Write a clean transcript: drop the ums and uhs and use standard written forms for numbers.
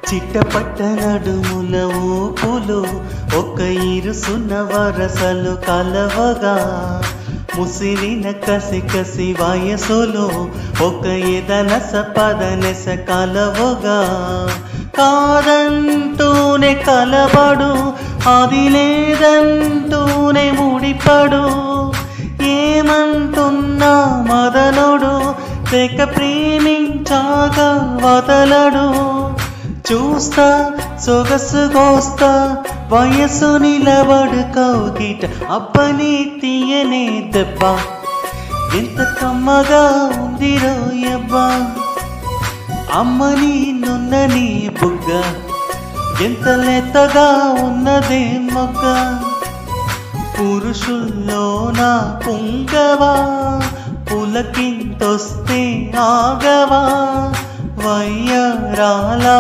చిట్టపట్ట నడుముల ఊపులు ఒక ఇరుసున్న వరసలు కలవగా ముసిరిన కసి కసి వయసులో ఒక ఎదనస పదనెస కలవగా కాదంటూనే కలబడు అది లేదంటూనే ముడిపడు ఏమంటున్నా మదనుడు తెగ ప్రేమించాగా వదలడు చూస్తా సొగసుగోస్తా వయసు నిలబడు కౌగిట అబ్బని తీయనే దెబ్బ ఎంత కమ్మగా ఉంది రోయబ్బా అమ్మని నున్నని బుగ్గ ఎంత లేతగా ఉన్నదే మొగ్గ పురుషుల్లో నా పుంగవా పులకింతొస్తే ఆగవా వయ్యారాలా